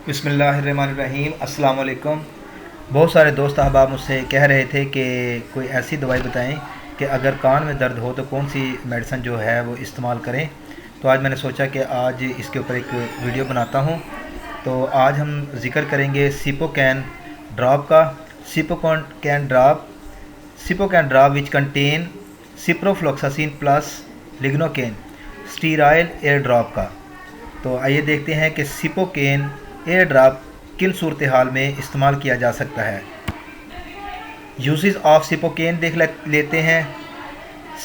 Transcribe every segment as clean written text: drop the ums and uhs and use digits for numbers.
बिस्मिल्लाहिर्रहमानिर्रहीम। अस्सलाम वालेकुम। बहुत सारे दोस्त अहबाब मुझसे कह रहे थे कि कोई ऐसी दवाई बताएं कि अगर कान में दर्द हो तो कौन सी मेडिसिन जो है वो इस्तेमाल करें। तो आज मैंने सोचा कि आज इसके ऊपर एक वीडियो बनाता हूं। तो आज हम जिक्र करेंगे सिपोकैन ड्रॉप का। Cipocain drop which contain ciprofloxacin plus lignocaine sterile ear drop का। तो आइए देखते हैं कि सिपोकेन एयर ड्रॉप किन सूरत हाल में इस्तेमाल किया जा सकता है। यूजेस ऑफ सिपोकेन देख लेते हैं।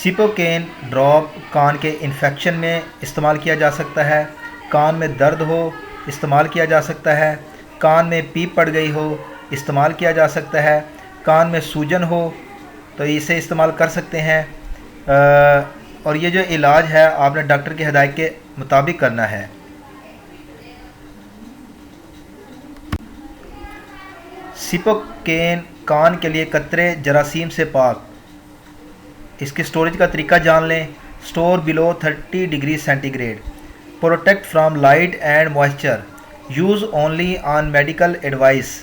सिपोकेन ड्रॉप कान के इन्फेक्शन में इस्तेमाल किया जा सकता है, कान में दर्द हो इस्तेमाल किया जा सकता है, कान में पीप पड़ गई हो इस्तेमाल किया जा सकता है, कान में सूजन हो तो इसे इस्तेमाल कर सकते हैं। और ये जो इलाज है आपने डॉक्टर की हिदायत के मुताबिक करना है। सिपोकेन कान के लिए कतरे जरासीम से पाक। इसके स्टोरेज का तरीका जान लें। Store below 30 degree centigrade. Protect from light and moisture. Use only on medical advice.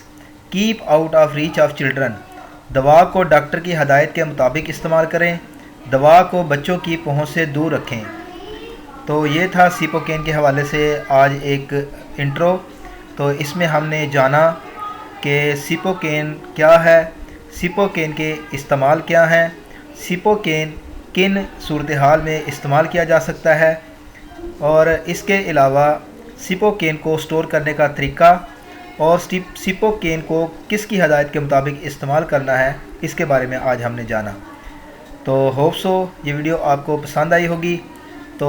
Keep out of reach of children. दवा को डॉक्टर की हदायत के मुताबिक इस्तेमाल करें। दवा को बच्चों की पहुंच से दूर रखें। तो ये था सिपोकेन के हवाले से आज एक इंट्रो। तो इसमें हमने जाना कि सिपोकेन क्या है, सिपोकेन के इस्तेमाल क्या हैं, सिपोकेन किन सूरत हाल में इस्तेमाल किया जा सकता है, और इसके अलावा सिपोकेन को स्टोर करने का तरीका और सिपोकेन को किसकी हदायत के मुताबिक इस्तेमाल करना है, इसके बारे में आज हमने जाना। तो होप सो ये वीडियो आपको पसंद आई होगी। तो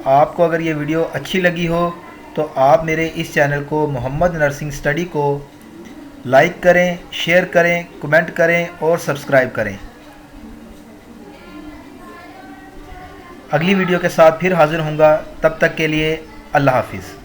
आपको अगर ये वीडियो अच्छी लगी हो तो आप मेरे इस चैनल को मोहम्मद नर्सिंग स्टडी को लाइक करें, शेयर करें, कमेंट करें और सब्सक्राइब करें। अगली वीडियो के साथ फिर हाज़िर होऊंगा। तब तक के लिए अल्लाह हाफिज़।